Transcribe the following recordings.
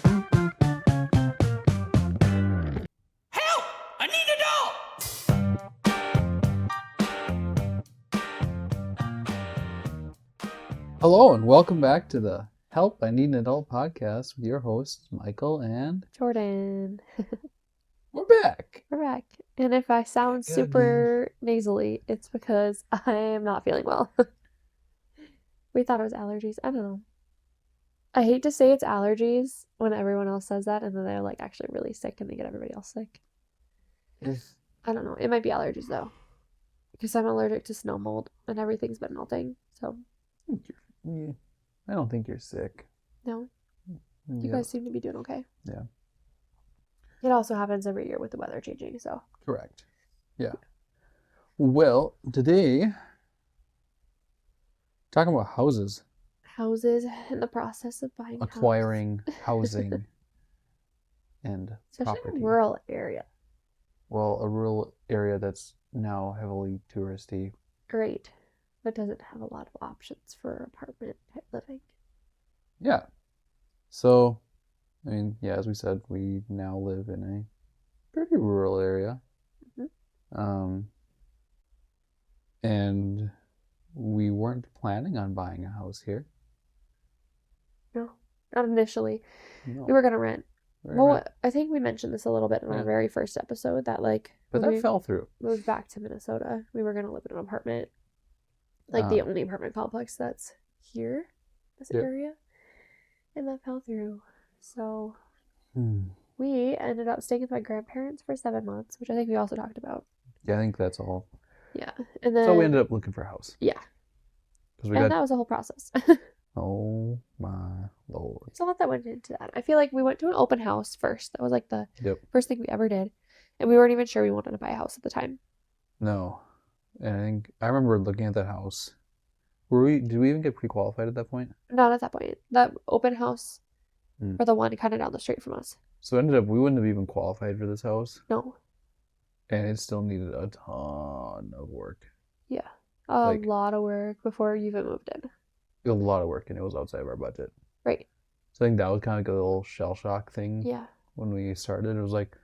Help! I need adult! Hello and welcome back to the Help I Need an Adult podcast with your hosts, Michael, and Jordan. we're back. We're back. And if I sound super nasally, it's because I am not feeling well. We thought it was allergies. I don't know. I hate to say it's allergies when everyone else says that and then they're like actually really sick and they get everybody else sick. I don't know. It might be allergies though. Because I'm allergic to snow mold and everything's been melting. So, Yeah, I don't think you're sick. no. You Yeah. guys seem to be doing okay. Yeah. It also happens every year with the weather changing, so. Correct. Yeah. Well, today, talking about houses, Houses in the process of buying acquiring housing and especially property. in a rural area. Well, a rural area that's now heavily touristy. Great, but doesn't have a lot of options for apartment type living. Yeah. So, I mean, yeah, as we said, we now live in a pretty rural area. Mhm. And we weren't planning on buying a house here. No, not initially. No. We were gonna rent. We're Well, rent. I think we mentioned this a little bit in our Yeah. very first episode that like But when that we fell through. moved back to Minnesota, we were gonna live in an apartment, like the only apartment complex that's here, this Yep. area, and that fell through. So Hmm. we ended up staying with my grandparents for 7 months, which I think we also talked about. Yeah, I think that's all. Yeah, and then So we ended up looking for a house. yeah, 'Cause we and got, that was a whole process. oh my Lord. There's a lot that went into that. I feel like we went to an open house first. That was like the Yep. first thing we ever did. And we weren't even sure we wanted to buy a house at the time. No. And I remember looking at that house. Did we even get pre-qualified at that point? Not at that point. That open house, Mm. or the one kind of down the street from us. So it ended up we wouldn't have even qualified for this house. No. And it still needed a ton of work. Yeah. A Like- lot of work before you even moved in. A lot of work, and it was outside of our budget. Right. So I think that was kind of like a little shell shock thing. Yeah. When we started, it was like,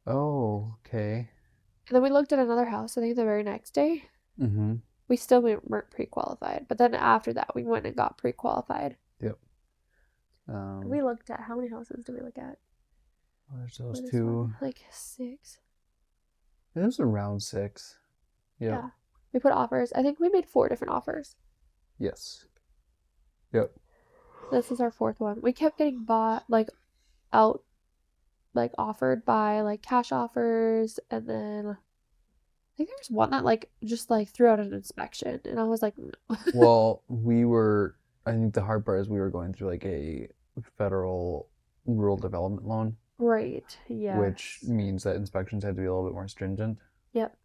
oh, okay. And then we looked at another house, I think the very next day. Mm-hmm. We still weren't pre-qualified. But then after that, we went and got pre-qualified. Yep. We looked at, how many houses did we look at? There's those What is two. one? Like 6. It was around 6. Yep. Yeah. We put offers. I think we made 4 different offers. Yes. Yep. This is our 4th one. We kept getting bought, like, out, like, offered by, like, cash offers, and then I think there was one that, like, just, like, threw out an inspection, and I was like, no. Well, I think the hard part is we were going through like a federal rural development loan, Right, yeah. which means that inspections had to be a little bit more stringent. Yep.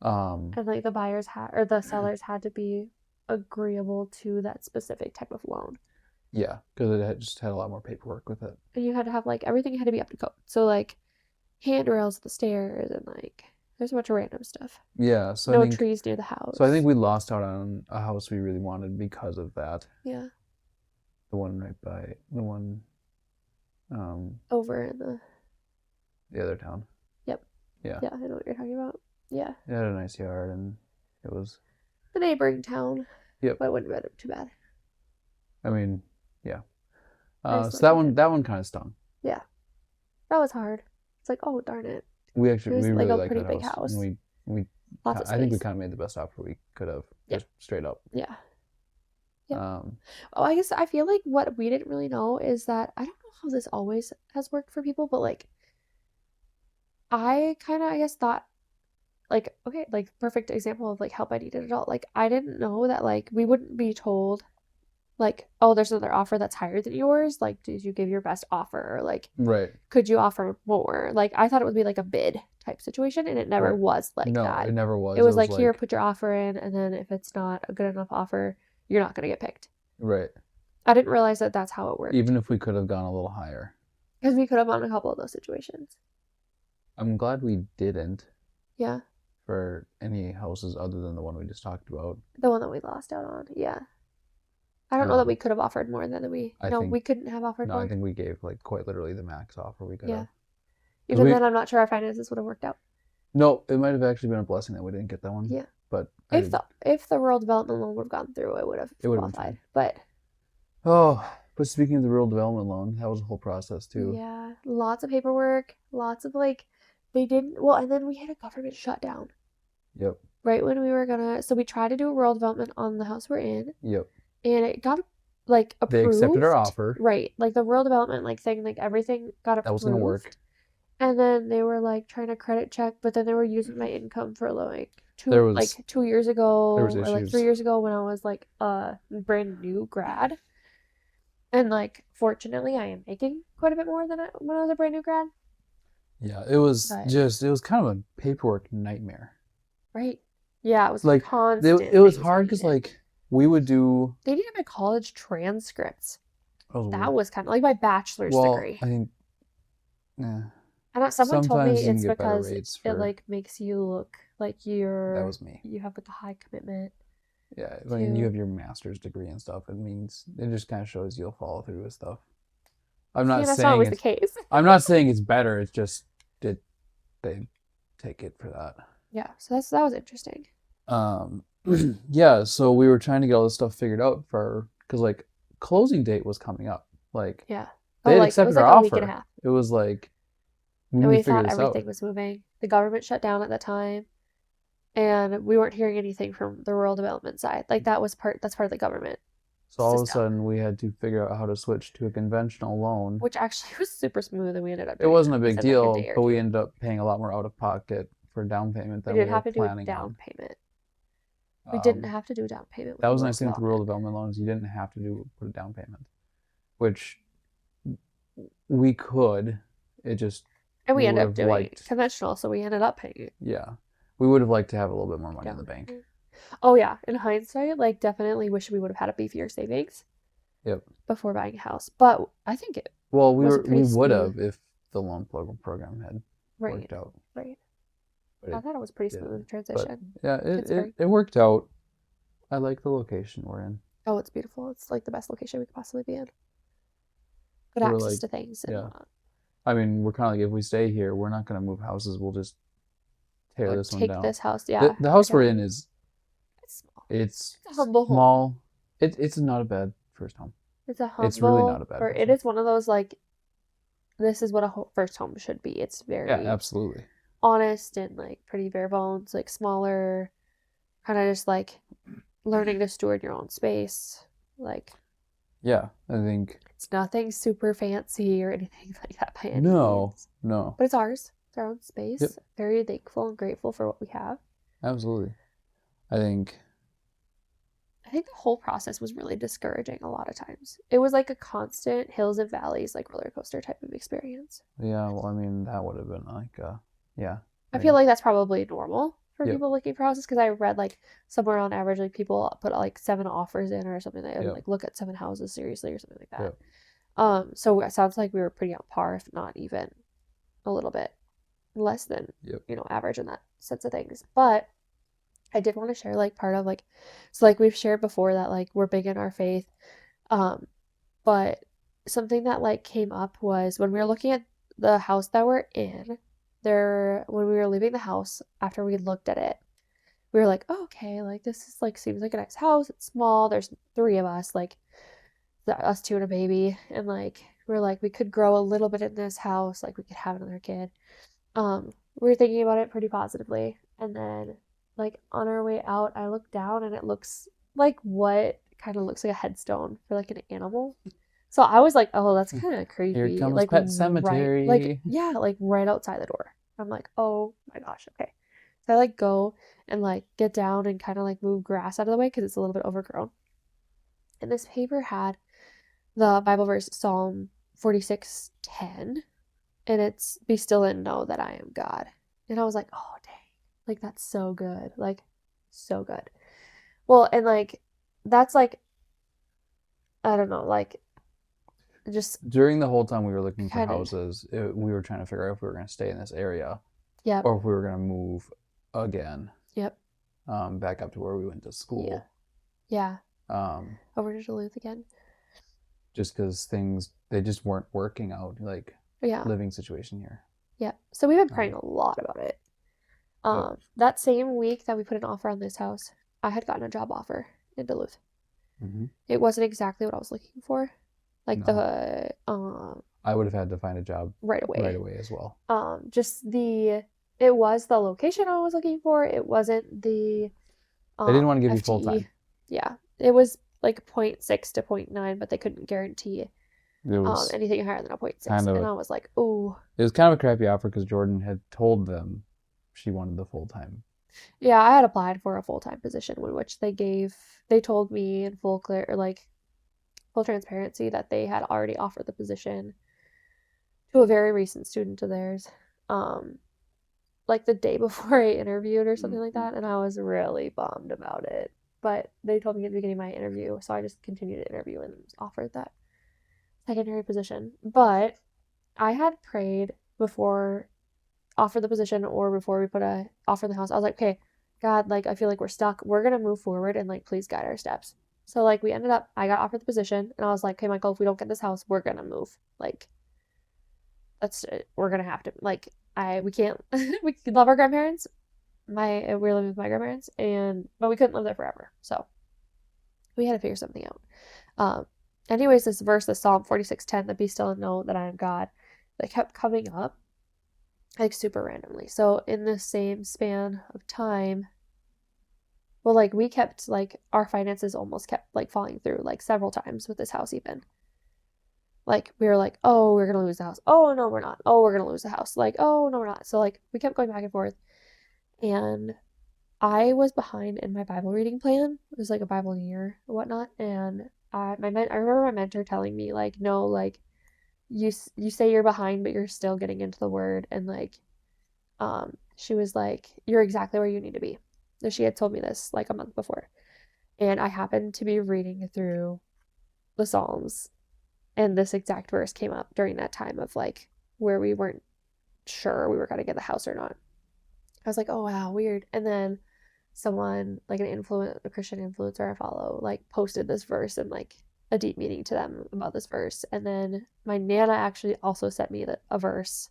Um, And, like, the sellers had to be agreeable to that specific type of loan. yeah, because it just had a lot more paperwork with it. And you had to have, like, everything had to be up to code. So, like, handrails at the stairs, and, like, there's a bunch of random stuff. Yeah, so No I think trees near the house. so. I think we lost out on a house we really wanted because of that. Yeah. The one right by the one, Over in the other town. Yep. Yeah. Yeah, I know what you're talking about. Yeah. It had a nice yard, and it was. The neighboring town. Yep. But it wouldn't have been too bad. I mean, yeah. Nice So that looking. one kind of stung. Yeah. That was hard. It's like, oh, darn it. We It was really like a liked pretty that big house. house. And we Lots of I think we space. kind of made the best offer we could have, Yep. just straight up. Yeah. Yep. Um, Oh, I guess I feel like what we didn't really know is that I don't know how this always has worked for people, but like I kind of I guess thought like okay, like perfect example of like help I needed adult. Like I didn't know that like we wouldn't be told like, oh, there's another offer that's higher than yours. Like, did you give your best offer? Or like, right. could you offer more? Like, I thought it would be like a bid type situation, and it never Right. was like No, that. it never was. It was like, here, put your offer in, and then if it's not a good enough offer, you're not going to get picked. right. I didn't realize that that's how it worked. Even if we could have gone a little higher. Because we could have won a couple of those situations. I'm glad we didn't Yeah. for any houses other than the one we just talked about. The one that we lost out on. Yeah. I don't know that we could have offered more than we. I No, think- we couldn't have offered No, more. I think we gave like quite literally the max offer we could Yeah. have. Even then, I'm not sure our finances would have worked out. No, it might have actually been a blessing that we didn't get that one. Yeah. But If the rural development loan would have gone through, it would have qualified. But but speaking of the rural development loan, that was a whole process too. yeah, lots of paperwork, lots of like, they didn't. Well, and then we had a government shutdown. Yep. Right when we were gonna, so we tried to do a rural development on the house we're in. Yep. And it got like approved. They accepted our offer. Right, like the rural development like thing, like everything got approved. That was gonna work. And then they were like trying to credit check, but then they were using my income for like 2 years ago or like 3 years ago when I was like a brand new grad. And like fortunately I am making quite a bit more than when I was a brand new grad. Yeah, it was kind of a paperwork nightmare. Right. Yeah, it was like constant. It was hard because like we would do. They needed my college transcripts. Oh, that was kind of like my bachelor's degree. I think. Yeah. And someone told me it's you because it like makes you look like That was me. You have like a high commitment. Yeah, when you have your master's degree and stuff, it just kind of shows you'll follow through with stuff. I'm not that's saying not always the case. I'm not saying it's better. It's just they take it for that. Yeah, so that was interesting. Yeah, so we were trying to get all this stuff figured out because like closing date was coming up. Like yeah, they had accepted our offer. A week and a half. It was like we thought everything was moving. The government shut down at that time, and we weren't hearing anything from the rural development side. Like that's part of the government. So all of a sudden we had to figure out how to switch to a conventional loan, which actually was super smooth, and we ended up doing it wasn't a big deal, but we ended up paying a lot more out of pocket for down payment than we were planning on. We didn't have to do a down payment. That was the nice thing with the rural development loans. You didn't have to put a down payment, which we could. It just and we ended up doing conventional, so we ended up paying it. Yeah, we would have liked to have a little bit more money in the bank. Oh yeah, in hindsight, like definitely wish we would have had a beefier savings. Yep. Before buying a house, but I think it. Well, we would have if the loan program had worked out. Right. I thought it was pretty smooth transition. But, yeah, it worked out. I like the location we're in. Oh, it's beautiful. It's like the best location we could possibly be in. Good access to things. And I mean, we're kind of like, if we stay here, we're not going to move houses. We'll just tear this one down. Take this house, yeah. The house we're in is... It's small. It's a humble small. home. It's not a bad first home. It's a humble... It's really not a bad first home. It is one of those, like, this is what a first home should be. It's very... Yeah, absolutely. Honest and, like, pretty bare bones, like, smaller, kind of just, like, learning to steward your own space. Like... Yeah, I think... It's nothing super fancy or anything like that by any means. No. But it's ours. It's our own space. Yep. Very thankful and grateful for what we have. Absolutely. I think the whole process was really discouraging a lot of times. It was like a constant hills and valleys, like roller coaster type of experience. Yeah, well, I mean, that would have been like, yeah. I feel like that's probably normal for people looking for houses, because I read like somewhere on average, like people put like 7 offers in or something like that, like look at 7 houses seriously or something like that. So it sounds like we were pretty on par, if not even a little bit less than, average in that sense of things. But I did want to share like part of like, so like we've shared before that like we're big in our faith. But something that like came up was when we were looking at the house that we're in, when we were leaving the house after we looked at it, we were like, oh, okay, like this is like seems like a nice house. It's small. There's 3 of us, like us 2 and a baby, and like we're like we could grow a little bit in this house. Like we could have another kid. We were thinking about it pretty positively, and then like on our way out, I looked down and it looks like what kind of looks like a headstone for like an animal. So I was like, oh, that's kind of creepy. Here comes like Pet Cemetery. Like right outside the door. I'm like, oh my gosh, okay. So I like go and like get down and kind of like move grass out of the way because it's a little bit overgrown. And this paper had the Bible verse Psalm 46:10, and it's be still and know that I am God. And I was like, oh dang, like that's so good, like so good. Well, and like that's like, I don't know, like just during the whole time we were looking for houses, we were trying to figure out if we were going to stay in this area, or if we were going to move again, back up to where we went to school. Yeah. over to Duluth again. Just because they just weren't working out, like Yeah. living situation here. Yeah. So we've been praying a lot about it. Yep. That same week that we put an offer on this house, I had gotten a job offer in Duluth. Mm-hmm. It wasn't exactly what I was looking for. Like No. I would have had to find a job right away as well. It was the location I was looking for. It wasn't the They didn't want to give you FTE. full time. Yeah. It was like 0.6 to 0.9, but they couldn't guarantee It was anything higher than a 0.6. kind of and I was like, oh. It was kind of a crappy offer because Jordan had told them she wanted the full time. Yeah, I had applied for a full-time position, which they told me in full transparency that they had already offered the position to a very recent student of theirs, like the day before I interviewed or something like that, and I was really bummed about it. But they told me at the beginning of my interview, so I just continued to interview and was offered that secondary position. But I had prayed before offer the position or before we put a offer in the house. I was like, okay, God, like I feel like we're stuck. We're gonna move forward and like please guide our steps. So like we ended up, I got offered the position and I was like, okay, Michael, if we don't get this house, we're gonna move. Like we're gonna have to like we can't we love our grandparents. We're living with my grandparents but we couldn't live there forever. So we had to figure something out. Anyways, this verse, the Psalm 46:10, that be still and know that I am God, that kept coming up like super randomly. So in the same span of time, well, like we kept like our finances almost kept like falling through like several times with this house even. Like we were like, oh, we're gonna lose the house. Oh no, we're not. Oh, we're gonna lose the house. Like, oh no, we're not. So like we kept going back and forth. And I was behind in my Bible reading plan. It was like a Bible year or whatnot. And I remember my mentor telling me like, no, like you say you're behind, but you're still getting into the word. And like, she was like, you're exactly where you need to be. So she had told me this like a month before. And I happened to be reading through the Psalms, and this exact verse came up during that time of like where we weren't sure we were going to get the house or not. I was like, oh wow, weird. And then someone like a Christian influencer I follow like posted this verse and like a deep meaning to them about this verse. And then my Nana actually also sent me a verse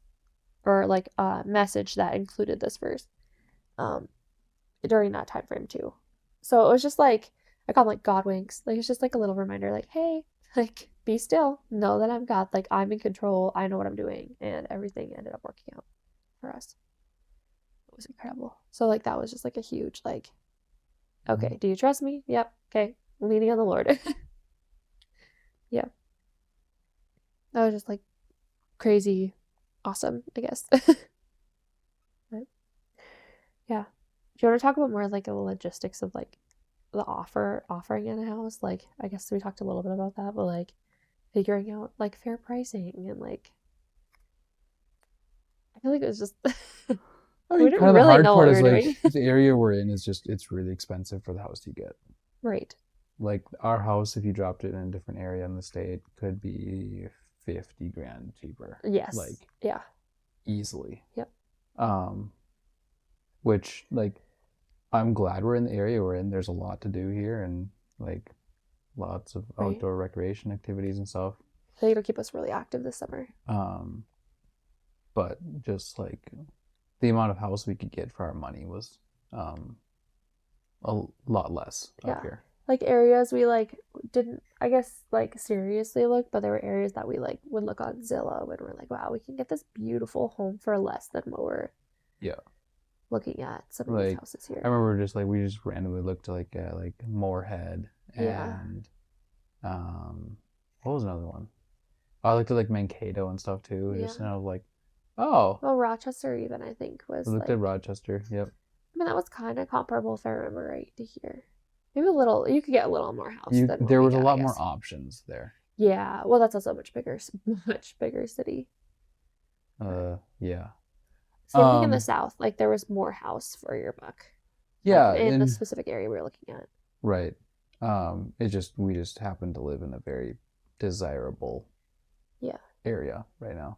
or like a message that included this verse during that time frame too. So it was just like I call them like God winks. Like it's just like a little reminder like, hey, like be still, know that I'm God, like I'm in control, I know what I'm doing, and everything ended up working out for us. It was incredible. So like that was just like a huge like, okay, do you trust me? Yep. Okay, leaning on the Lord. Yeah, that was just like crazy awesome, I guess. But, yeah, do you want to talk about more like the logistics of like the offering in a house? Like I guess we talked a little bit about that, but like figuring out like fair pricing and like I feel like it was just I we mean, didn't kind of the really hard know part what is we were like doing. the area we're in is just it's really expensive for the house you get. Right. Like our house, if you dropped it in a different area in the state, could be 50 grand cheaper. Yes. Like yeah. easily. Yep. Which like I'm glad we're in the area we're in. There's a lot to do here and like lots of Right. outdoor recreation activities and stuff. I think it'll keep us really active this summer. But just like the amount of house we could get for our money was a lot less up here. Like areas we like didn't I guess like seriously look, but there were areas that we like would look on Zillow and we're like, wow, we can get this beautiful home for less than what we're looking at some of these houses here. I remember just like we just randomly looked to like Moorhead and what was another one? I looked at like Mankato and stuff too. Just and I was like, oh. Well, Rochester even I think was. I looked at Rochester. Yep. I mean that was kind of comparable if I remember right to here. Maybe a little. You could get a little more house. There was a lot more options there. Yeah. Well, that's also a much bigger city. Yeah. Same thing in the South. Like there was more house for your buck. Yeah. Like, in the specific area we were looking at. Right. We just happen to live in a very desirable area right now.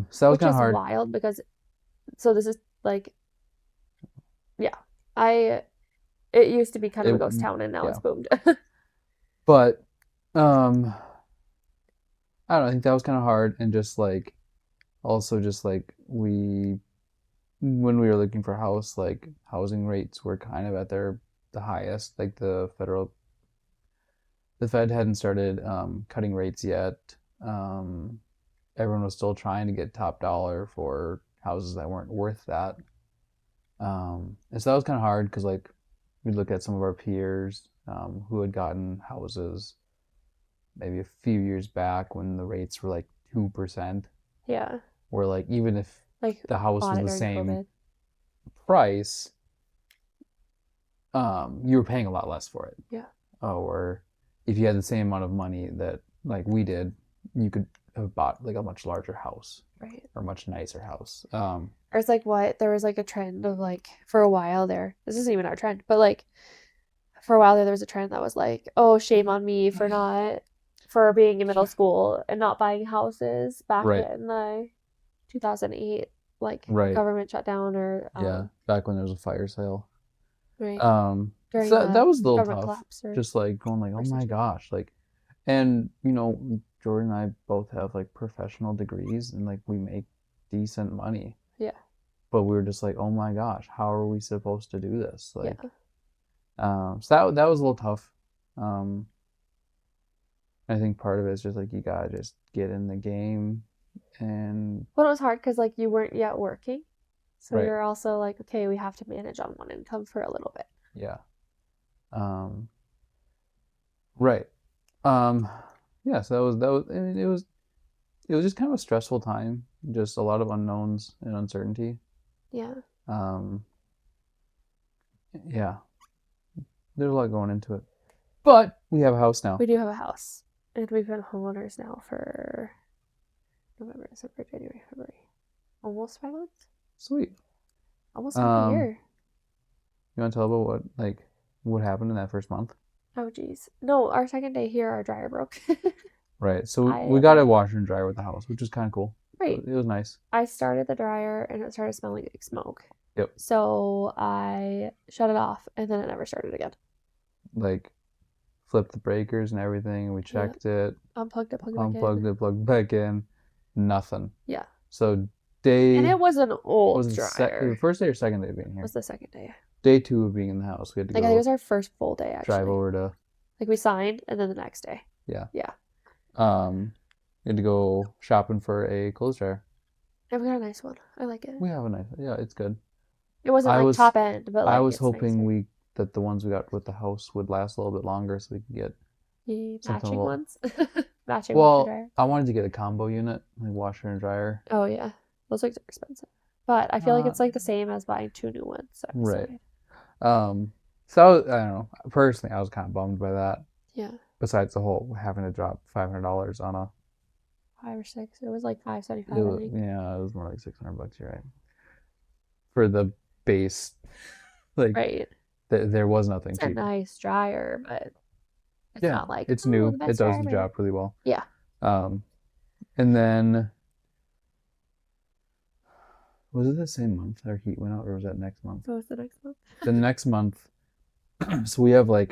So that was kind of hard. Which is wild because, so this is like, yeah, It used to be kind of It- a ghost town, and now yeah. it's boomed. But I don't know, I think that was kind of hard, and just like also just like when we were looking for a house, like housing rates were kind of at the highest. Like the Fed hadn't started cutting rates yet. Everyone was still trying to get top dollar for houses that weren't worth that. And so that was kind of hard because like we'd look at some of our peers who had gotten houses maybe a few years back when the rates were like 2%. Yeah. Where like even if Like the house was the during same COVID. price, you were paying a lot less for it. Yeah. Or if you had the same amount of money that like we did, you could have bought like a much larger house. Right. Or a much nicer house. Or it's like there was like a trend of like for a while there. This isn't even our trend, but like for a while there was a trend that was like, oh, shame on me for being in middle school and not buying houses back Right. in the 2008 like Right. government shutdown or Yeah, back when there was a fire sale. right. So During that was a little government tough. collapse or Just like going like, oh my recession. gosh, like, and you know, Jordan and I both have like professional degrees and like we make decent money. Yeah. But we were just like, oh my gosh, how are we supposed to do this? Like, Yeah. so that was a little tough. I think part of it is just like you gotta just get in the game and Well, it was hard because like you weren't yet working, so Right. you're also like, okay, we have to manage on one income for a little bit. yeah. Right. Yeah, so that was I mean it was just kind of a stressful time, just a lot of unknowns and uncertainty. Yeah. Yeah. There's a lot going into it. But we have a house now. We do have a house, and we've been homeowners now for November, December, January, February, almost 5 months, Sweet. almost half a year. You want to tell about what happened in that first month? Oh, geez. No, our second day here, our dryer broke. Right. So we got a washer and dryer with the house, which was kind of cool. Right. It was nice. I started the dryer, and it started smelling like smoke. Yep. So I shut it off, and then it never started again. Like, flipped the breakers and everything, and we checked it. Unplugged it, Unplugged it, plugged it back in. Nothing. Yeah. So And it was an old dryer. The first day or second day of being here? It was the second day. Day 2 of being in the house. We had to I think it was our first full day, actually. drive over to... Like, we signed, and then the next day. Yeah. Yeah. We had to go shopping for a clothes dryer. And we got a nice one. I like it. We have a nice... Yeah, it's good. It wasn't top end, but like I was it's hoping nicer. that the ones we got with the house would last a little bit longer so we could get... The something matching a little- ones? Matching washer dryer. I wanted to get a combo unit, like washer and dryer. Oh, yeah. Those things are expensive. But I feel like it's like the same as buying 2 new ones. So I Right. decided. So I don't know. Personally, I was kind of bummed by that. Yeah. Besides the whole having to drop $500 on a... 5 or 6. It was like $575, I think. Yeah, it was more like $600. You're right. For the base, like Right. there was nothing It's a cheap. nice dryer, but it's not like it's "Oh, new. the It best does dryer the ever." job really well. Yeah. And then was it the same month our heat went out, or was that next month? What was the next month? The next month. So we have like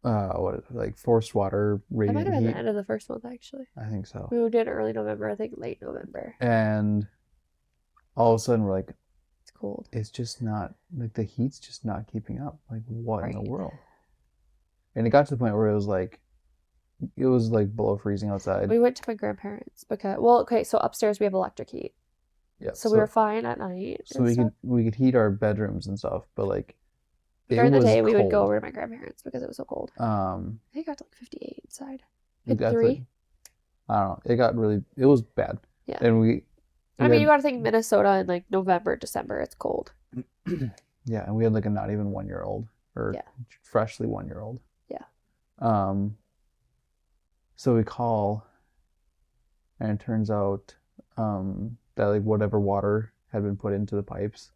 what is it, like forced water That might radiant have been heat. the end of the first month, actually. I think so. We moved in early November, I think late November. And all of a sudden we're like, It's cold. it's just not, like the heat's just not keeping up. Like what in the Right. world? And it got to the point where it was like below freezing outside. We went to my grandparents because, well, okay, so upstairs we have electric heat. Yeah. So we were fine at night. So and we stuff. could heat our bedrooms and stuff, but like During it the was day we would go cold. over to my grandparents because it was so cold. I think it got to like 58 inside. It got to, 3. I don't know. It was bad. Yeah. And I mean, you got to think Minnesota in like November, December, it's cold. yeah, and we had like a not even 1-year-old or Yeah. freshly 1-year-old. Yeah. So we call, and it turns out that like whatever water had been put into the pipes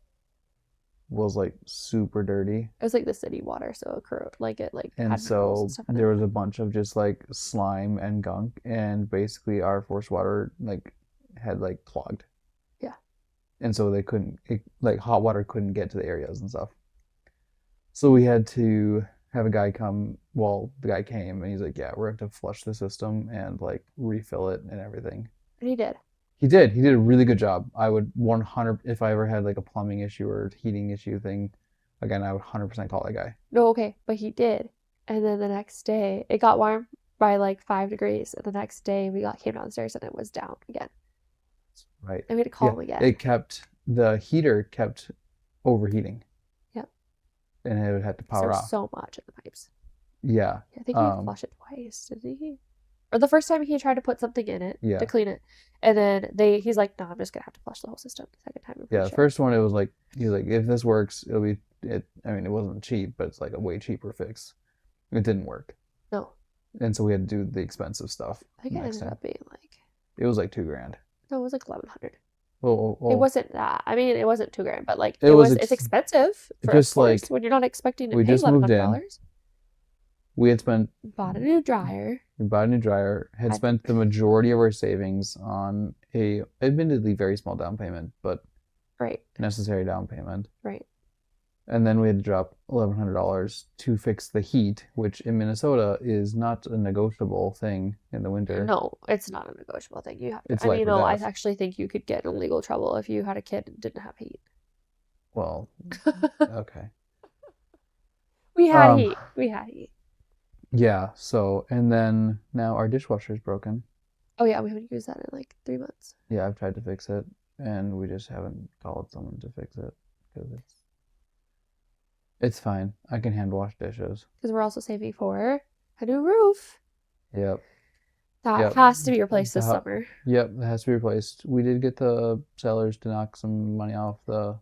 was like super dirty. It was like the city water, so it corroded, like it like And had so minerals and stuff in there it. was a bunch of just like slime and gunk, and basically our forced water like had like clogged. Yeah. and so like hot water couldn't get to the areas and stuff. So we had to have a guy come. Well, the guy came and he's like, "Yeah, we're going to have to flush the system and like refill it and everything." And he did. He did. He did a really good job. I would 100 if I ever had like a plumbing issue or heating issue thing, again, I would 100% call that guy. No, okay, but he did. And then the next day, it got warm by like 5 degrees, and the next day came downstairs and it was down again. Right. And we had to call him again. The heater kept overheating. Yep. And it would have to power There was off. so much in the pipes. Yeah. I think he flushed it twice, didn't he? Or the first time he tried to put something in it Yeah. to clean it. And then he's like, no, I'm just gonna have to flush the whole system. The second time, I'm Yeah, pretty the sure. first one it was like he was like, if this works, it'll be it. I mean, it wasn't cheap, but it's like a way cheaper fix. It didn't work, No, and so we had to do the expensive stuff I think it next ended time. up being like, It was like $2,000. no, it was like 1,100. Well, It wasn't that. I mean, it wasn't $2,000, but like It was it's expensive for just of course, like when you're not expecting to we pay just moved in. $1,100. We had spent Bought a new dryer. we bought a new dryer. Had spent the majority of our savings on a admittedly very small down payment, but Right, necessary down payment. right. And then we had to drop $1,100 to fix the heat, which in Minnesota is not a negotiable thing in the winter. No, it's not a negotiable thing. You have to. It's I life mean, or no, I death. actually think you could get in legal trouble if you had a kid and didn't have heat. Well, okay. We had heat. We had heat. Yeah, so, and then now our dishwasher is broken. Oh yeah, we haven't used that in like 3 months. Yeah, I've tried to fix it, and we just haven't called someone to fix it because it's fine. I can hand wash dishes. Because we're also saving for a new roof. Yep. That Yep. has to be replaced this summer. Yep, that has to be replaced. We did get the sellers to knock some money off the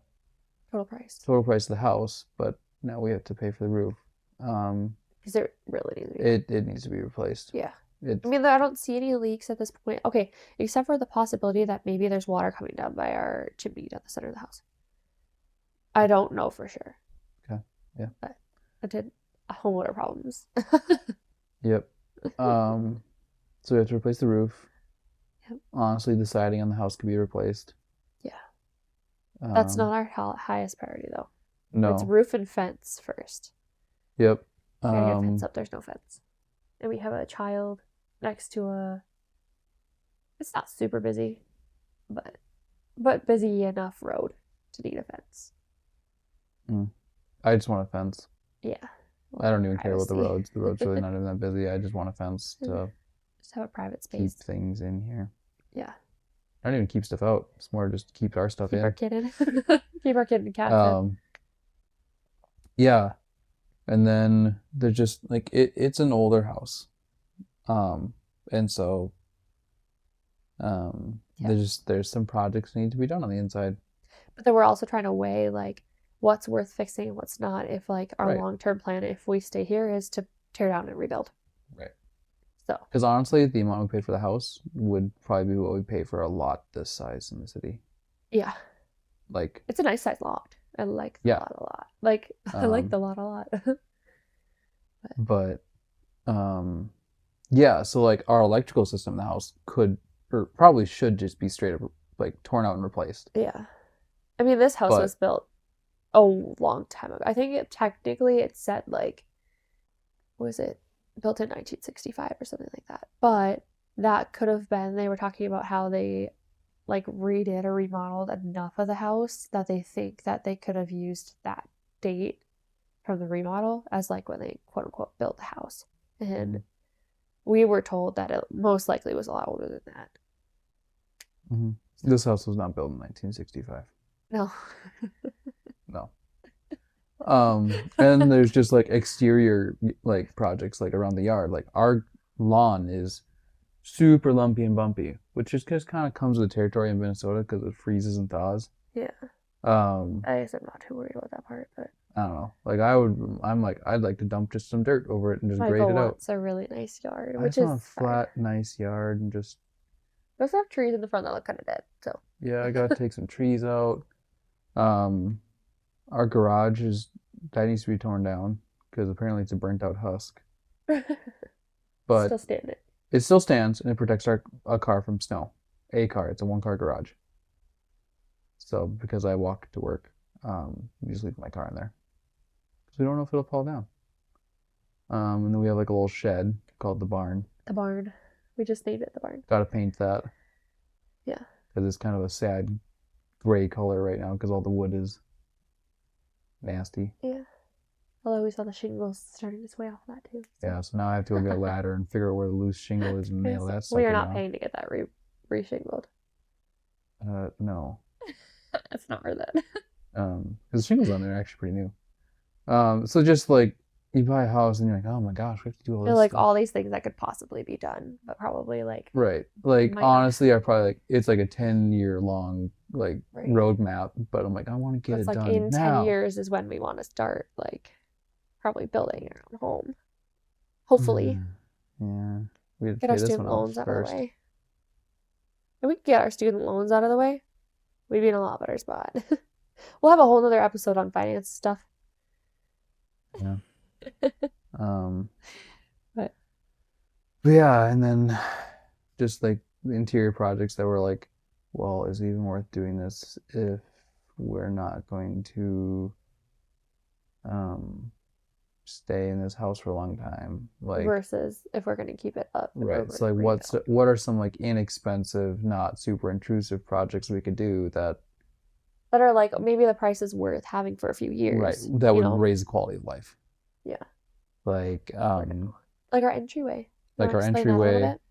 Total price. total price of the house, but now we have to pay for the roof. Because it really needs to be. It needs to be replaced. Yeah. It's I mean, I don't see any leaks at this point. Okay, except for the possibility that maybe there's water coming down by our chimney down the center of the house. I don't know for sure. Okay. Yeah. But I did homeowner problems. Yep. So we have to replace the roof. Yep. Honestly, the siding on the house could be replaced. Yeah. That's not our highest priority though. No. It's roof and fence first. Yep. We gotta get a fence up. There's no fence. And we have a child next to it's not super busy, but busy enough road to need a fence. I just want a fence. Yeah. I don't even care about the Privacy. roads. The road's really not even that busy. I just want a fence to Just have a private keep space. things in here. Yeah. I don't even keep stuff out. It's more just keep our stuff Keep in. our kid in. Keep our kid and cat in. Yeah. And then there's just like it's an older house. And so there's some projects that need to be done on the inside. But then we're also trying to weigh like what's worth fixing and what's not. If like our Right. long-term plan, if we stay here, is to tear down and rebuild. Right. So Because honestly, the amount we paid for the house would probably be what we pay for a lot this size in the city. yeah, Like, it's a nice size lot. I like the Yeah. lot a lot. Like I like Um, the lot a lot. but yeah, so like our electrical system in the house could or probably should just be straight up like torn out and replaced. Yeah. I mean, this house But- was built a long time ago. I think technically it said like, was it built in 1965 or something like that. But that could have been, they were talking about how they like redid or remodeled enough of the house that they think that they could have used that date from the remodel as like when they quote unquote built the house. And we were told that it most likely was a lot older than that. This house was not built in 1965. No. No. And there's just like exterior like projects like around the yard. Like our lawn is super lumpy and bumpy, which just kind of comes with the territory in Minnesota because it freezes and thaws. Yeah. I guess I'm not too worried about that part, but don't know. Like I'd like to dump just some dirt over it and just grade Michael it out. wants a really nice yard, I which just want is a flat, nice yard and just Those have trees in the front that look kind of dead. So yeah, I gotta take some trees out. Our garage that needs to be torn down because apparently it's a burnt out husk. But still standing. it still stands and it protects a car from snow. A car. It's a 1-car garage. So because I walk to work, we just leave my car in there. Because we don't know if it'll fall down. And then we have like a little shed called the barn. The barn. We just named it the barn. Gotta paint that. Yeah. Because it's kind of a sad gray color right now because all the wood is nasty. Yeah. Although we saw the shingles starting to sway off that too. So. Yeah, so now I have to go get a ladder and figure out where the loose shingle is and nail that sucker We are not down. paying to get that re-shingled. No. That's not worth it. Because the shingles on there are actually pretty new. So just like you buy a house and you're like, oh my gosh, we have to do all this Like stuff. all these things that could possibly be done, but probably like Right. Like might honestly, I probably like it's like a 10-year long like Right. roadmap, but I'm like, I want to get it's it like done in now. 10 years is when we want to start like probably building our own home. Hopefully. Yeah. We have to Get our pay this student one off loans out first. of the way. If we could get our student loans out of the way, we'd be in a lot better spot. We'll have a whole nother episode on finance stuff. Yeah. But But yeah, and then just like the interior projects that were like, well, is it even worth doing this if we're not going to stay in this house for a long time? Like versus if we're going to keep it up. and right. we're So like gonna what are some like inexpensive, not super intrusive projects we could do that that are like maybe the price is worth having for a few years. right that you would know? raise the quality of life? Yeah. Like Like our entryway. You like wanna our explain that a little entryway. bit?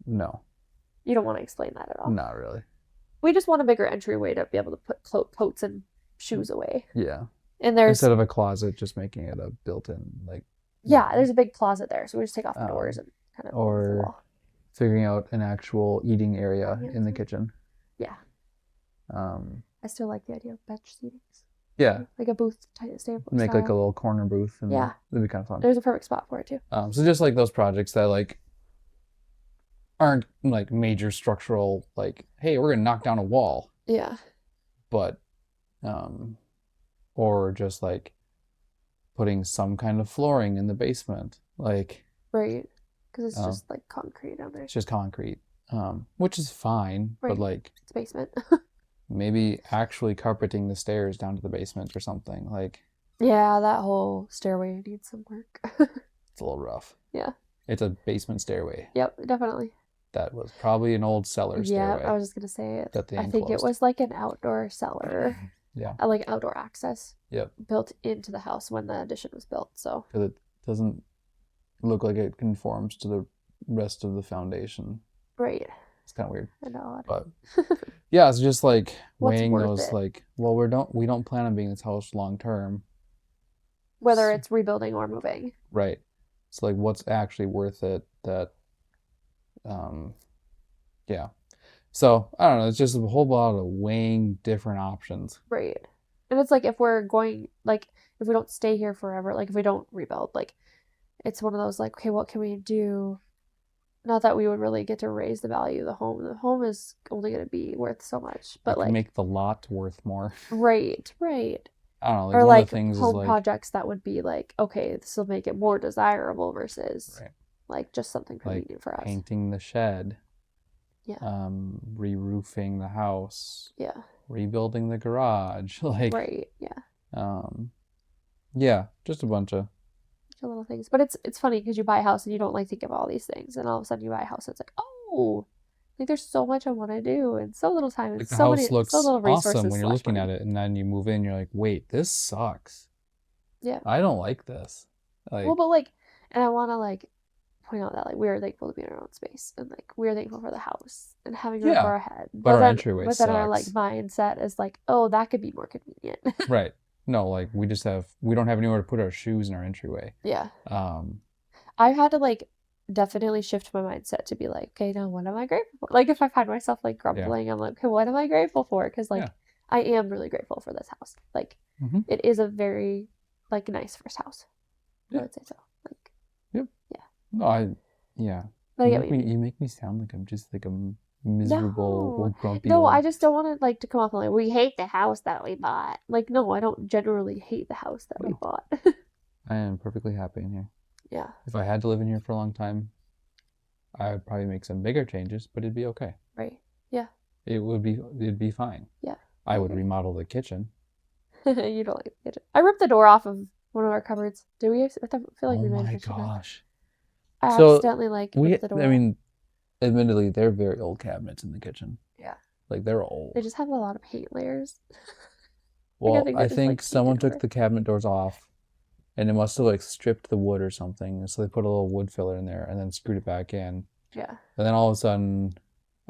No, You don't want to explain that at all. not really. We just want a bigger entryway to be able to put coats and shoes away. Yeah. And there's Instead of a closet, just making it a built-in like there's a big closet there, so we just take off the doors and kind of or- move the wall. figuring out an actual eating area Yeah. in the kitchen. Yeah. I still like the idea of bench seatings. Yeah, Like a booth type style. make like a little corner booth, and Yeah. it'd be kind of fun. There's a perfect spot for it too. So just like those projects that like aren't like major structural, like hey, we're gonna knock down a wall, Yeah. but or just like putting some kind of flooring in the basement, like Right. Because it's just like concrete down there. it's just concrete, which is fine, Right. but like It's basement. maybe actually carpeting the stairs down to the basement or something. Like Yeah, that whole stairway needs some work. it's a little rough. Yeah. It's a basement stairway. Yep, definitely. That was probably an old cellar Yeah, stairway. I was just gonna say it. that they I think it enclosed. was like an outdoor cellar. Yeah. Like outdoor access. Yep. Built into the house when the addition was built. So Because it doesn't look like it conforms to the rest of the foundation. right. It's kind of weird. And odd. But yeah, it's just like What's weighing worth those it? like, well, we don't plan on being in this house long term. Whether it's rebuilding or moving. Right. So like what's actually worth it that yeah. So I don't know, it's just a whole lot of weighing different options. Right. And it's like if we're going like if we don't stay here forever, like if we don't rebuild, like it's one of those like, okay, what can we do? Not that we would really get to raise the value of the home. The home is only going to be worth so much. But You can like make the lot worth more. right. I don't know, like Or one like of the things home is like projects that would be like, okay, this will make it more desirable versus right. like just something convenient for us. painting the shed. Yeah. Re-roofing the house. Yeah. Rebuilding the garage. Like Right. Yeah. yeah, just a bunch of Little things. But it's funny because you buy a house and you don't like think of all these things, and all of a sudden you buy a house and it's like, oh, like there's so much I want to do and so little time and like the so house many looks so little resources. awesome when you're / looking money. at it, and then you move in, you're like, wait, this sucks. Yeah. I don't like this. Like Well, but like, and I want to like point out that like we are thankful to be in our own space and like we're thankful for the house and having a roof Yeah, over our head. but our then, entryway but then our like sucks. mindset is like, oh, that could be more convenient. right. No, like we don't have anywhere to put our shoes in our entryway. Yeah. I've had to like definitely shift my mindset to be like, okay, now what am I grateful for? Like if I find myself like grumbling, I'm like, okay, what am I grateful for? Because like I am really grateful for this house. Like it is a very like nice first house. I would say so. Like No, but I get what you mean. you make me sound like I'm just like a miserable No. grumpy No, old- I just don't want to like to come off and like we hate the house that we bought. Like no, I don't generally hate the house that we No. bought. I am perfectly happy in here. Yeah. If I had to live in here for a long time, I would probably make some bigger changes, but it'd be okay. Right. Yeah. It'd be fine. Yeah. I would remodel the kitchen. You don't like the kitchen. I ripped the door off of one of our cupboards. Did we? I feel like Oh we might have my mentioned that. gosh. I So accidentally ripped the door I off. mean, admittedly, they're very old cabinets in the kitchen. Yeah. Like they're They old. just have a lot of paint layers. Well, think I they just, think painted someone took over. the cabinet doors off and it must have like stripped the wood or something. So they put a little wood filler in there and then screwed it back in. Yeah. And then all of a sudden,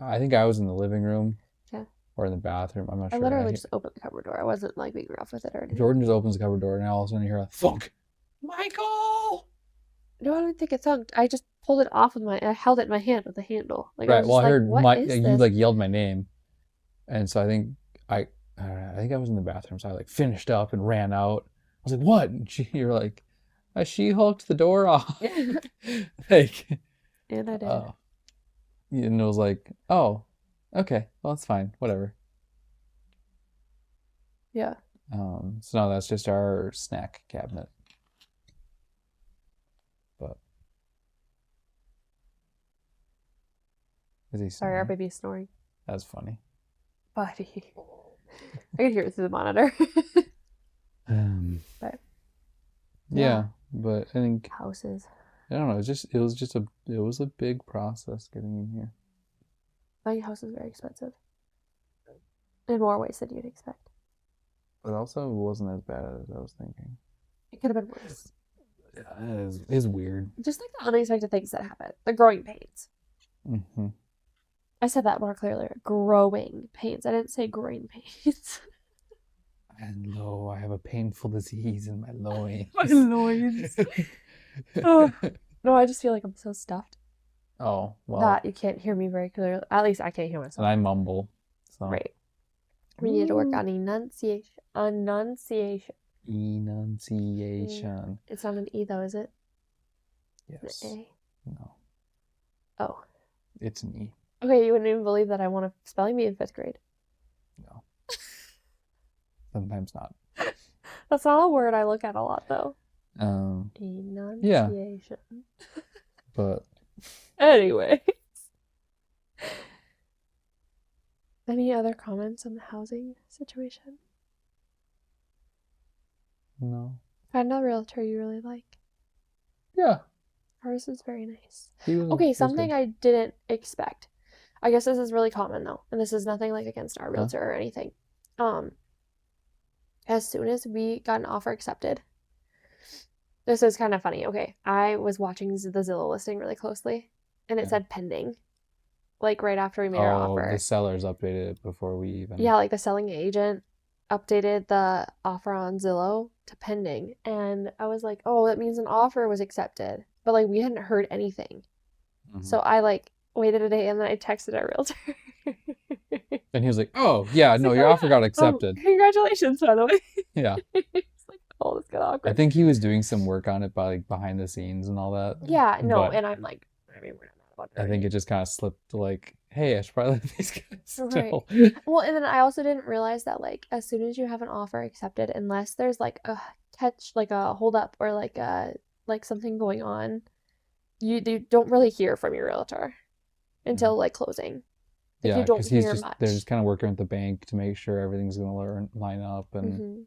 I think I was in the living room. Yeah. Or in the bathroom. I'm not I sure. literally just opened the cupboard door. I wasn't like being rough with it or anything. Jordan just opens the cupboard door and all of a sudden you hear a thunk. Michael! No, I don't think it thunked. I just pulled it off with I held it in my hand with the handle. Like, I Right. was Well, just I heard what is you this? like yelled my name. And so I think I was in the bathroom. So I like finished up and ran out. I was like, what? And you're like, I She-Hulked the door off. Like, And I did. And it was like, oh, okay, well, that's fine, whatever. Yeah. So no, that's just our snack cabinet. But is he Sorry, our snoring? baby's snoring. That's funny. Buddy. I can hear it through the monitor. But Yeah, but I think houses. I don't know. It was a big process getting in here. Buying a house is very expensive. In more ways than you'd expect. But also, it wasn't as bad as I was thinking. It could have been worse. Yeah, it is weird. Just like the unexpected things that happen. The growing pains. Mm-hmm. I said that more clearly. Growing pains. I didn't say growing pains. And lo, I have a painful disease in my loins. My loins. Oh. No, I just feel like I'm so stuffed Oh, well. that you can't hear me very clearly. At least I can't hear myself. And I mumble. So. Right. We need to work on enunciation. Enunciation. It's not an E though, is it? Yes. An A. No. Oh. It's an E. Okay, you wouldn't even believe that I won a spelling bee in 5th grade. No. Sometimes not. That's not a word I look at a lot though. Yeah. Enunciation. But Anyway. Any other comments on the housing situation? no. Find a realtor you really like. Yeah. Ours is very nice. He was Okay, he was something good. I didn't expect. I guess this is really common though, and this is nothing like against our realtor or anything. As soon as we got an offer accepted, this is kind of funny. Okay, I was watching the Zillow listing really closely, and it said pending, like right after we made our offer. The sellers updated it before we even. Yeah, like the selling agent updated the offer on Zillow to pending, and I was like, oh, that means an offer was accepted, but like we hadn't heard anything. Mhm. So I like waited a day and then I texted our realtor. And he was like, "Oh yeah, no, your offer got accepted." Congratulations, by the way. Yeah. It's like, oh, this got awkward. I think he was doing some work on it by like behind the scenes and all that. Yeah, no, But and I'm like, I mean, we're not mad about it. I think it just kind of slipped to like, hey, I should probably let these guys know. Well, and then I also didn't realize that like as soon as you have an offer accepted, unless there's like a catch, like a hold up or like a something going on, you don't really hear from your realtor until like closing. Yeah, you don't because he's hear just much. they're just kind of working with the bank to make sure everything's gonna line up and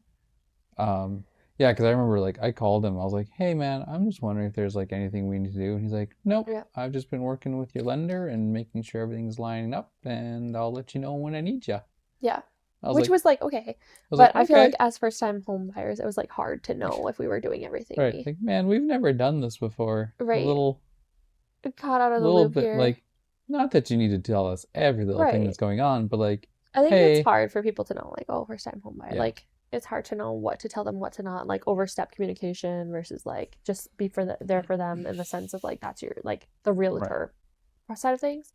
yeah, because I remember like I called him. I was like, "Hey man, I'm just wondering if there's like anything we need to do." And he's like, "Nope, Yeah. I've just been working with your lender and making sure everything's lining up, and I'll let you know when I need you." Yeah. I was Which like, was like okay, but I feel like as first time home buyers, it was like hard to know if we were doing everything. right, like man, we've never done this before. Right. A little caught out of the little loop bit here. like, not that you need to tell us every little thing Right. that's going on, but like, I think hey, it's hard for people to know, like, oh, first time home buyer. Yeah. Like, it's hard to know what to tell them, what to not, like, overstep communication versus, like, just be there for them in the sense of, like, that's your, like, the realtor side of things.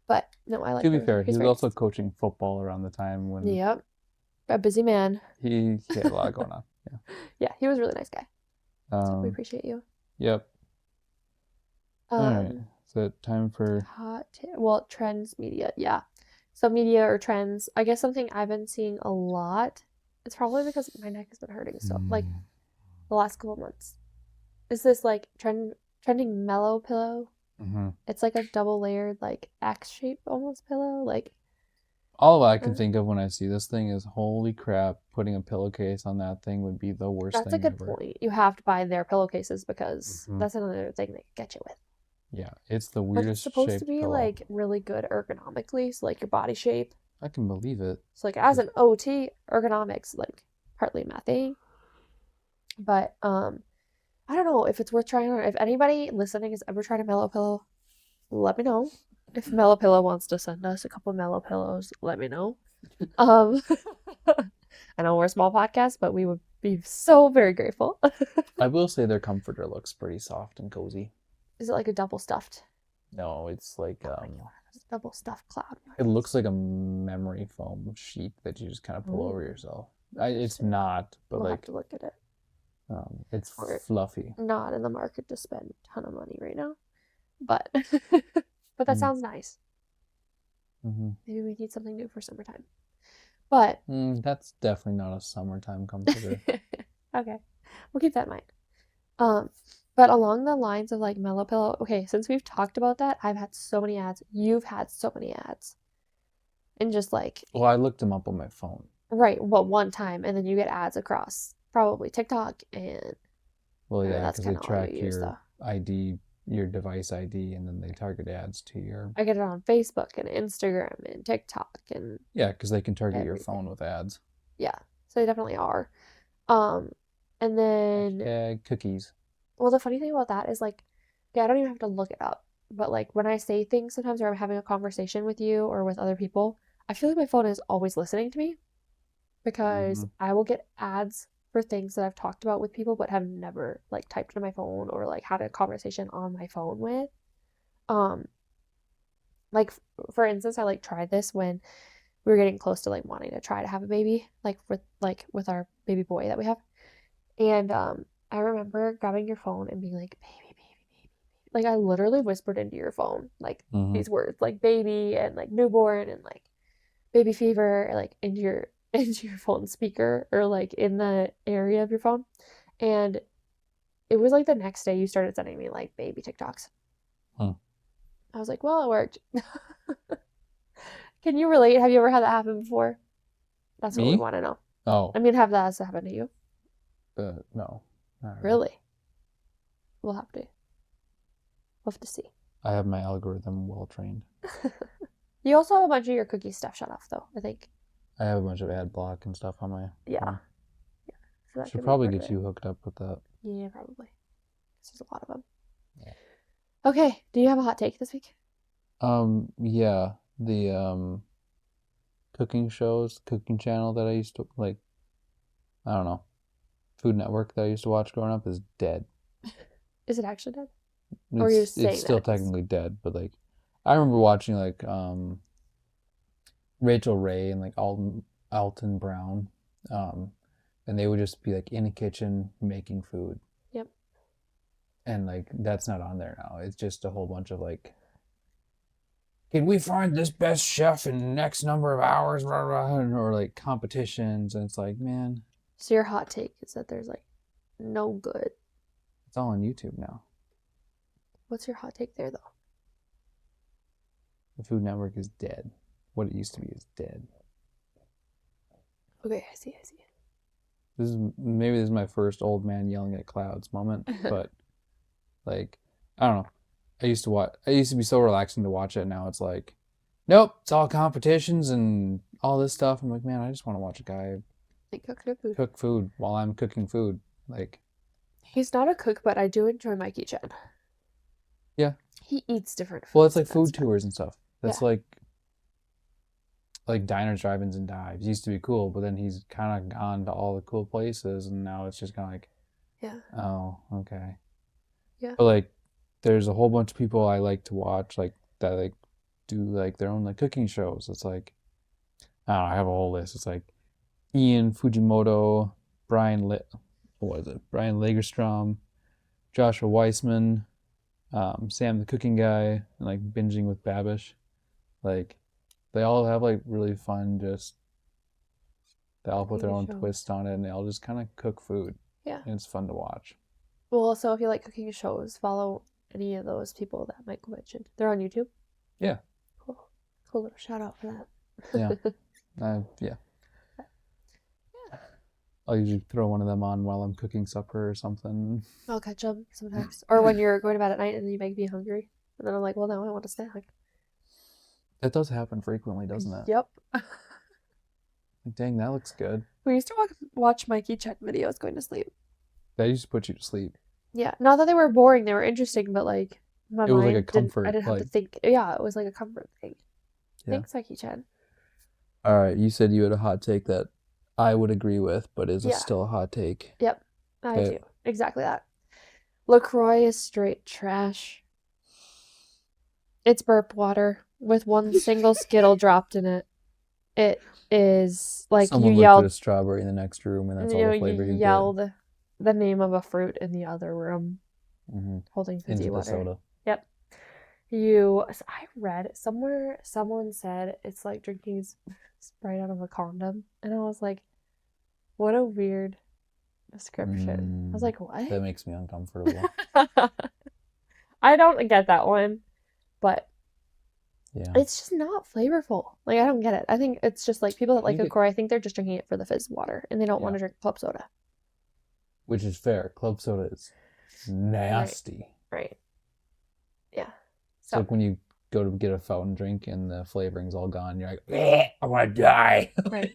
But, no, I like to be him. fair, He's he was very also nice. coaching football around the time when Yep. A busy man. he had a lot going on. Yeah. Yeah, he was a really nice guy. So we Um, appreciate you. yep. All right. So time for Well, trends, media. Yeah. So media or trends. I guess something I've been seeing a lot. It's probably because my neck has been hurting so like the last couple of months. Is this like trending mellow pillow? Mm-hmm. It's like a double layered like X shape almost pillow. Like All I can think of when I see this thing is, holy crap, putting a pillowcase on that thing would be the worst That's a thing good ever. point. You have to buy their pillowcases because Mhm. that's another thing they can get you with. Yeah, it's the But weirdest it's supposed to shaped be pillow. like really good ergonomically, so like your body shape. I can believe it. So like as an OT, ergonomics like partly my thing. But I don't know if it's worth trying or if anybody listening has ever tried a Mellow Pillow, let me know. If Mellow Pillow wants to send us a couple Mellow Pillows, let me know. I know we're a small podcast, but we would be so very grateful. I will say their comforter looks pretty soft and cozy. Is it like a double stuffed? No, it's like Double stuffed cloud. it looks like a memory foam sheet that you just kind of pull over yourself. It's not, but We'll have like to look at it. it's We're fluffy. not in the market to spend a ton of money right now, but but that sounds nice. Mm-hmm. Maybe we need something new for summertime. But that's definitely not a summertime comforter. okay, we'll keep that in mind. But along the lines of like Mellow Pillow, okay, since we've talked about that, I've had so many ads. You've had so many ads, and just like Well, I looked them up on my phone. right, well, one time, and then you get ads across probably TikTok and Well, yeah, that's because they kind of all track you use your though. ID, your device ID, and then they target ads to your. I get it on Facebook and Instagram and TikTok and Yeah, because they can target your everything. phone with ads. Yeah, so they definitely are. And then Hashtag cookies. well, the funny thing about that is like, yeah, I don't even have to look it up. But like when I say things sometimes or I'm having a conversation with you or with other people, I feel like my phone is always listening to me because I will get ads for things that I've talked about with people but have never like typed in my phone or like had a conversation on my phone with. Like for instance, I like tried this when we were getting close to like wanting to try to have a baby, like with our baby boy that we have. And I remember grabbing your phone and being like, baby, baby, baby. Like I literally whispered into your phone like these words, like baby and like newborn and like baby fever, like into your into your phone speaker or like in the area of your phone. And it was like the next day you started sending me like baby TikToks. I was like, well, it worked. Can you relate? Have you ever had that happen before? That's what we Me? want to know. Oh, I mean, have that happen to you? no. Not Really? We'll have to see. I have my algorithm well trained. You also have a bunch of your cookie stuff shut off, though, I think. I have a bunch of ad block and stuff on my Yeah. phone. Yeah. So that Should could probably be get you hooked up with that. Yeah, probably. There's a lot of them. Yeah. Okay. Do you have a hot take this week? Yeah, the cooking shows, cooking channel that I used to like, I don't know, Food Network that I used to watch growing up is dead. Is it actually dead? Or are you saying It's still that it's- technically dead, but like I remember watching like Rachel Ray and like Alton Brown, and they would just be like in a kitchen making food. Yep. And like that's not on there now. It's just a whole bunch of like, can we find this best chef in the next number of hours, or like competitions, and it's like, man, So your hot take is that there's like no good. it's all on YouTube now. What's your hot take there, though? The Food Network is dead. What it used to be is dead. Okay, I see. Maybe this is my first old man yelling at clouds moment, but like, I don't know. I used to be so relaxing to watch it. Now it's like, nope, it's all competitions and all this stuff. I'm like, man, I just want to watch a guy Like cook good food. cook food while I'm cooking food. Like, He's not a cook, but I do enjoy Mikey Chen. yeah. He eats different foods. Well, it's like and food stuff. tours and stuff. That's Yeah. like diners, drive-ins, and dives. He used to be cool, but then he's kind of gone to all the cool places, and now it's just kind of like, Yeah. oh, okay. Yeah. But like, there's a whole bunch of people I like to watch, like that, like do like their own like cooking shows. It's like, I don't know, I have a whole list. It's like Ian Fujimoto, Brian Lagerstrom, Joshua Weissman, Sam the Cooking Guy, and like Binging with Babish. Like, they all have like really fun, they all put their own twist on it, and they all just kind of cook food. Yeah. And it's fun to watch. Well, so if you like cooking shows, follow any of those people that Michael mentioned. They're on YouTube. Yeah. Cool little shout out for that. Yeah. Yeah. I'll usually throw one of them on while I'm cooking supper or something. I'll catch them sometimes. Or when you're going to bed at night and you make me hungry. And then I'm like, well, now I want a snack. That does happen frequently, doesn't it? Yep. Like, dang, that looks good. We used to watch Mikey check videos going to sleep. That used to put you to sleep. Yeah. Not that they were boring, they were interesting, but like my It was like a mind comfort. I didn't have to think. Yeah, it was like a comfort thing. Yeah. Thanks, Mikey Chan. All right, you said you had a hot take that I would agree with, but is Yeah. still a hot take. Yep. I Okay. do. Exactly that. LaCroix is straight trash. It's burp water with one single Skittle dropped in it. It is like Someone you looked yelled. at a strawberry in the next room, and that's You all know, the flavor you you yelled the name of a fruit in the other room, get. holding fizzy Into the water. soda. Yep. I read somewhere someone said it's like drinking Sprite out of a condom, and I was like, what a weird description. I was like, what? That makes me uncomfortable. I don't get that one, but Yeah. it's just not flavorful. Like, I don't get it. I think it's just like people that like LaCroix, I think they're just drinking it for the fizz water, and they don't want to drink club soda. Which is fair. Club soda is nasty. Right. Yeah. It's like when you go to get a fountain drink and the flavoring's all gone. You're like, I want to die. Right.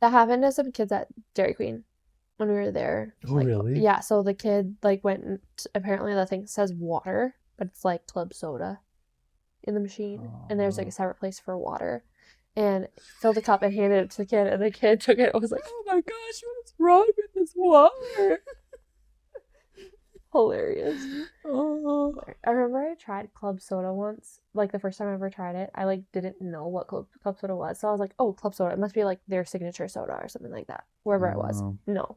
That happened to some kids at Dairy Queen when we were there. Oh, really? Yeah. So the kid like went and apparently the thing says water, but it's like club soda in the machine, and there's like a separate place for water. And filled a cup and handed it to the kid, and the kid took it and was like, "Oh my gosh, what's wrong with this water?" Hilarious. Oh. I remember I tried club soda once. Like the first time I ever tried it, I like didn't know what club soda was. So I was like, oh, club soda. It must be like their signature soda or something like that. Wherever I was. No.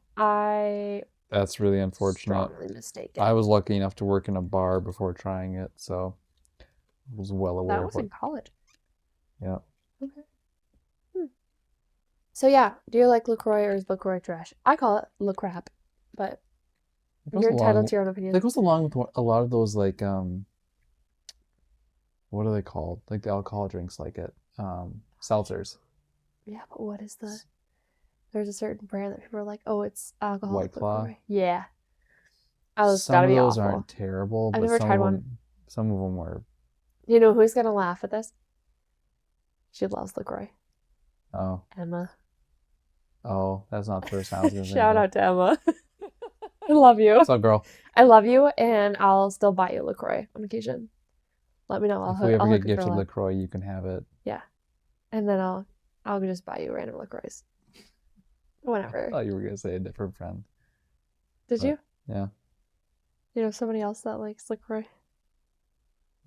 That's really unfortunate. Strongly mistaken. I was lucky enough to work in a bar before trying it, so I was well aware That was of in college. Yeah. Okay. So yeah, do you like LaCroix or is LaCroix trash? I call it LaCrap, but you're entitled to your own opinion. That goes along with a lot of those, like, what are they called? Like the alcohol drinks, like it, seltzers. Yeah, but what is there's a certain brand that people are like, oh, it's alcoholic White Claw. LaCroix. Yeah. Oh, it's Some gotta of be those awful. aren't terrible, I've but never tried one. Some of them were. You know who's gonna laugh at this? She loves LaCroix. Oh. Emma. Oh, that's not the first time I was gonna Shout out to Emma. I love you. What's up, girl? I love you, and I'll still buy you LaCroix on occasion. Let me know. If we ever get gifted LaCroix, you can have it. Yeah, and then I'll just buy you random LaCroix. Whenever. I thought you were gonna say a different friend. Did you? Yeah. You know somebody else that likes LaCroix?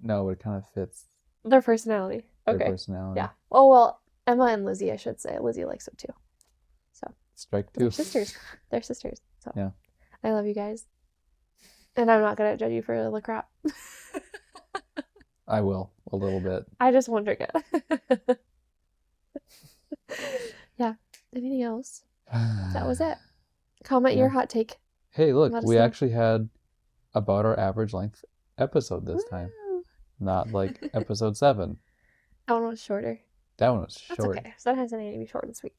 No, it kind of fits their personality. their Okay. personality. Yeah. Oh well, Emma and Lizzie, I should say. Lizzie likes it too. So. Strike two. They're sisters. They're sisters. So. Yeah. I love you guys. And I'm not gonna judge you for the crap. I will, a little bit. I just won't drink it. Yeah. Anything else? That was it. Comment your hot take. Hey, look, we actually had about our average length episode this time. Not like episode 7. That one was shorter. That one was That's short. okay. Sometimes I need to be short and sweet.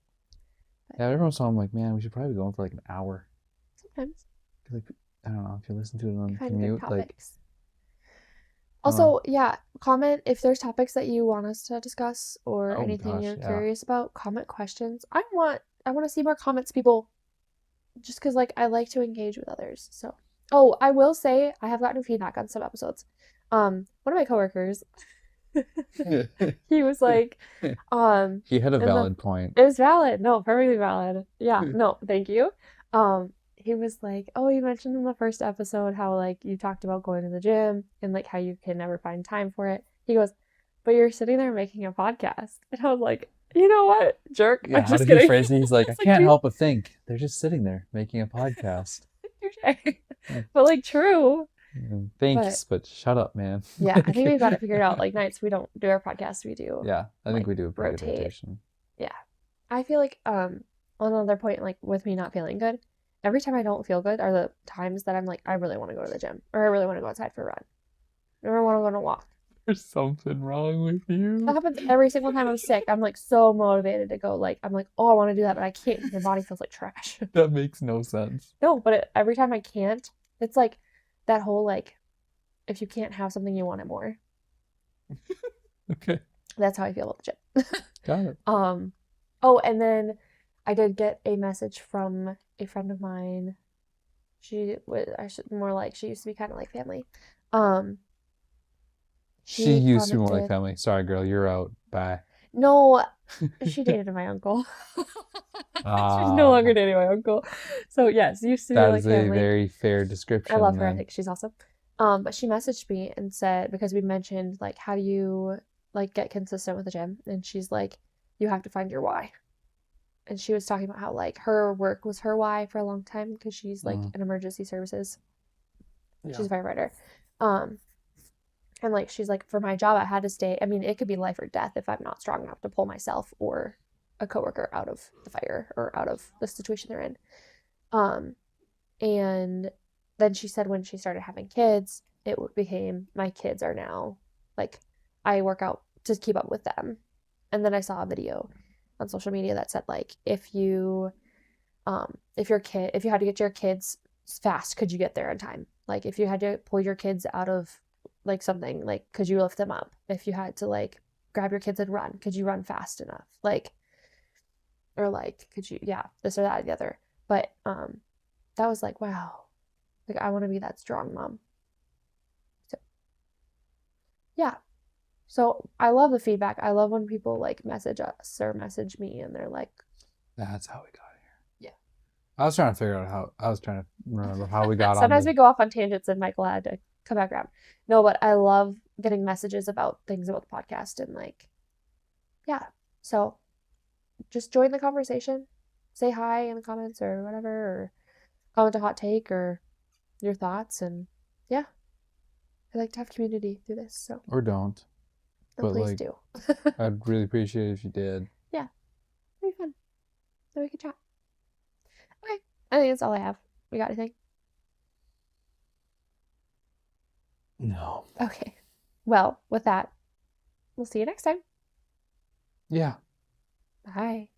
But Yeah, everyone's talking like, man, we should probably be going for like an hour. sometimes. Like, I don't know, if you listen to it on the Find commute, good like. topics. Also, yeah, comment if there's topics that you want us to discuss or anything you're curious about. Comment questions. I want to see more comments, people. Just because, like, I like to engage with others. So, oh, I will say I have gotten feedback on some episodes. One of my coworkers, he was like, he had a valid point. It was valid. No, perfectly valid. Yeah. No, thank you. He was like, oh, you mentioned in the first episode how, like, you talked about going to the gym and, like, how you can never find time for it. He goes, but you're sitting there making a podcast. And I was like, you know what, jerk? Yeah, I'm how just did kidding. he phrase it? He's like, I can't help but think. They're just sitting there making a podcast. But, like, true. Thanks, but shut up, man. Yeah, I think we've got it figured out. Like, nights we don't do our podcast, we do. Yeah, I think like, we do a pretty good rotate. rotation. Yeah. I feel like, on another point, like, with me not feeling good, every time I don't feel good are the times that I'm like, I really want to go to the gym, or I really want to go outside for a run, or I want to go on a walk. There's something wrong with you. That happens every single time I'm sick. I'm like so motivated to go. Like I'm like, oh, I want to do that, but I can't because my body feels like trash. That makes no sense. No, but every time I can't, it's like that whole like, if you can't have something, you want it more. Okay. That's how I feel about the gym. Got it. Oh, and then I did get a message from a friend of mine. She was, she used to be kind of like family. She used to be more like commented- family. Sorry, girl, you're out. Bye. No, she dated my uncle. She's no longer dating my uncle. So yes, used to be That like is a family. very fair description. I love her. I then. think she's awesome. But she messaged me and said, because we mentioned like how do you like get consistent with the gym, and she's like, you have to find your why. And she was talking about how like her work was her why for a long time because she's like in emergency services. Yeah. She's a firefighter. And like she's like, for my job I had to stay. I mean, it could be life or death if I'm not strong enough to pull myself or a coworker out of the fire or out of the situation they're in. And then she said when she started having kids, it became my kids are now like I work out to keep up with them. And then I saw a video on social media that said like if you had to get your kids fast, could you get there in time? Like if you had to pull your kids out of like something, like could you lift them up? If you had to like grab your kids and run, could you run fast enough? Like or like could you this or that or the other. But that was like, wow, like I want to be that strong mom. So yeah, so I love the feedback. I love when people like message us or message me and they're like, that's how we got here. Yeah. I was trying to figure out I was trying to remember how we got sometimes on. we go off on tangents and Michael had to come back around. No, but I love getting messages about things about the podcast and like, yeah. So just join the conversation. Say hi in the comments or whatever, or comment a hot take or your thoughts. And yeah, I like to have community through this. So Or don't. no, But please like, do. I'd really appreciate it if you did. Yeah, it'd be fun. Then we could chat. Okay, I think that's all I have. We got anything? No. Okay. Well, with that, we'll see you next time. Yeah. Bye.